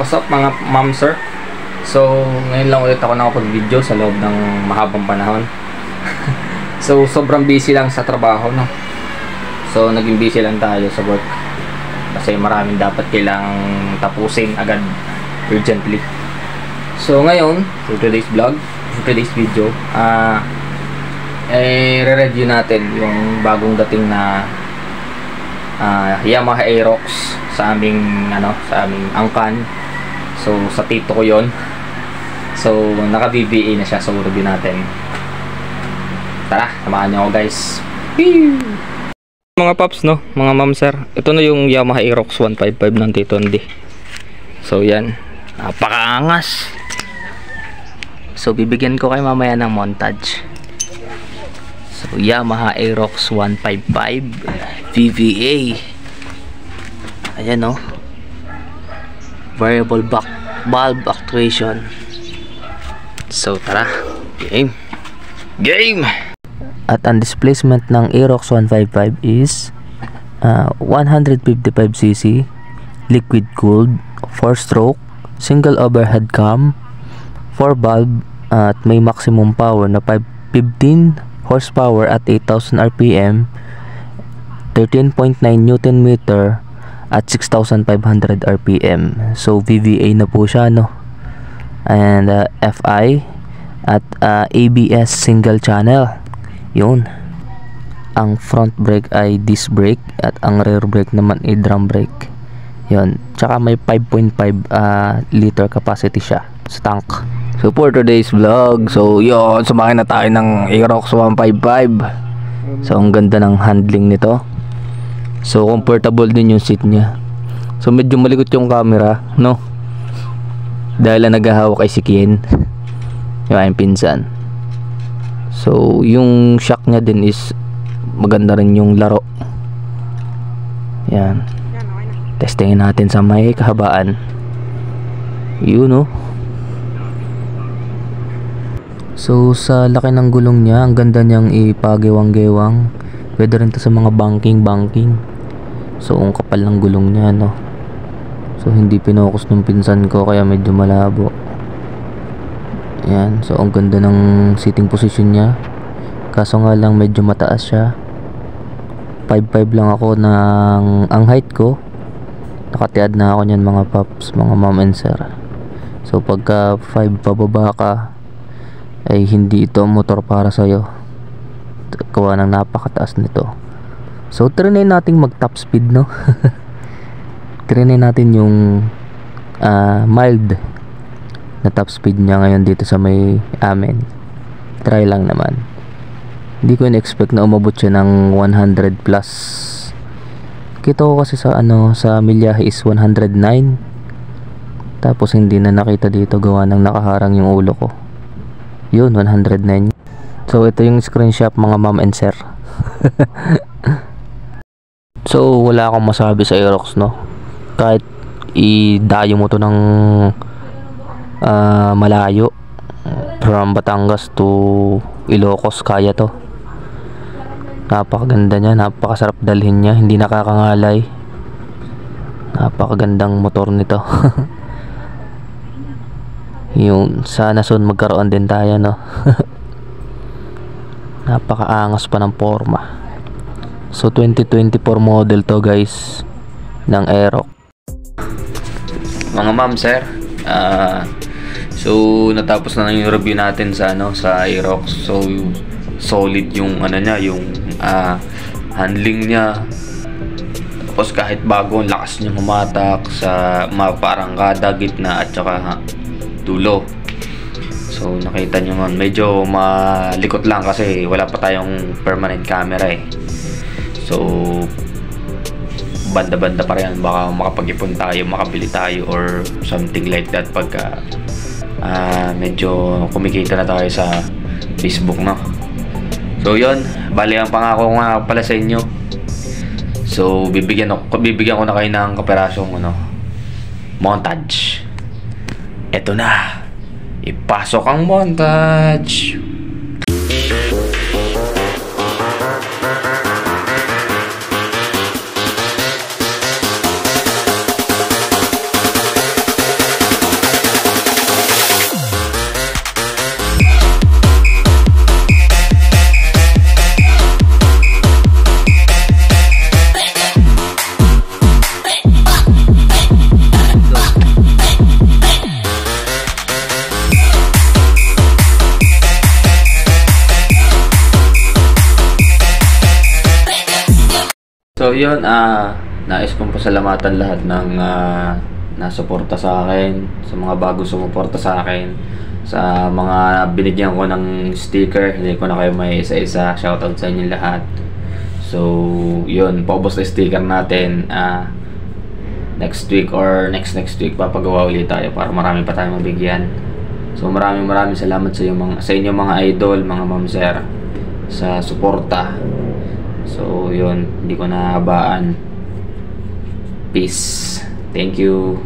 What's up mga ma'am sir? So ngayon lang ulit ako nakapag-video sa loob ng mahabang panahon. So sobrang busy lang sa trabaho, no? So naging busy lang tayo sa work kasi maraming dapat kailangang tapusin agad, urgently. So ngayon, for today's vlog, for today's video, re-review natin yung bagong dating na Yamaha Aerox sa aming angkan. So sa tito ko yon. So naka BBA na siya, so review natin. Tara, samahan niyo ako guys. Whee! Mga paps, no, mga ma'am sir, ito na yung Yamaha Aerox 155 ng Tito Andy. So yan, napakaangas. So bibigyan ko kayo mamaya ng montage. So Yamaha Aerox 155 VVA. Ayan, no, variable valve actuation. So tara, game. At ang displacement ng Aerox 155 is 155cc, liquid cooled, 4-stroke, single overhead cam, 4 valve, at may maximum power na 15 horsepower at 8,000 rpm, 13.9 Newton meter at 6,500 rpm. So VVA na po siya, no? And FI at ABS single channel. Yun. Ang front brake ay disc brake at ang rear brake naman ay drum brake. Yun. Tsaka may 5.5 liter capacity siya sa tank. So for today's vlog, so yun, sumakay na tayo ng Aerox 155. So ang ganda ng handling nito. So comfortable din yung seat niya. So medyo malikot yung camera, no? Dahil na naghahawak ay si Kien, yung aking pinsan. So yung shock niya din is maganda rin yung laro. Yan. Testingin natin sa may kahabaan. Yun, no? So sa laki ng gulong niya, ang ganda niyang ipagewang-gewang. Pwede rin to sa mga banking. So ang kapal ng gulong niya, no? So hindi pinokus ng pinsan ko kaya medyo malabo. Yan. So ang ganda ng sitting position niya. Kaso nga lang medyo mataas siya. 5'5" lang ako ang height ko. Nakatiad na ako niyan mga paps, mga mom and sir. So pagka 5 pababa ka ay hindi ito motor para sa'yo. Gawa ng napakataas nito. So trinay nating mag top speed, no? Trinay natin yung mild na top speed niya ngayon dito sa may amin. Try lang naman. Hindi ko in-expect na umabot siya ng 100 plus. Kita ko kasi sa sa milyahe is 109. Tapos hindi na nakita dito gawa ng nakaharang yung ulo ko. Yun, 109. So ito yung screenshot mga mom and sir. So wala akong masabi sa Aerox, no? Kahit idayo mo to ng malayo, from Batangas to Ilocos, kaya to. Napakaganda niya, napakasarap dalhin niya, hindi nakakangalay. Napakagandang motor nito. Yung sana soon magkaroon din tayo, no? Napakaangas pa ng forma. So 2024 model to guys ng Aerox. Mga ma'am sir, so natapos na yung review natin sa sa Aerox. So solid yung niya, yung handling niya. Tapos kahit bago, ang lakas niya humatak sa parangkada, gitna at saka dulo. So nakita nyo man, medyo malikot lang kasi wala pa tayong permanent camera eh. So banda-banda pa rin, baka makapag-ipon tayo, makabili tayo or something like that pagka medyo kumikita na tayo sa Facebook, no? So yun, bali ang pangako nga pala sa inyo. So bibigyan ko na kayo ng kaperasyong montage. Eto na, ipasok ang montage. So yun, nais kong pasalamatan lahat ng nasuporta sa akin, sa mga bago sumuporta sa akin, sa mga binigyan ko ng sticker. Hindi ko na kayo may isa-isa, shoutout sa inyo lahat. So yun, paubos na sticker natin. Next week or next week papagawa ulit tayo para marami pa tayong mabigyan. So maraming salamat sa inyo mga idol, mga ma'am sir, sa suporta. So yun, hindi ko nahabaan. Peace. Thank you.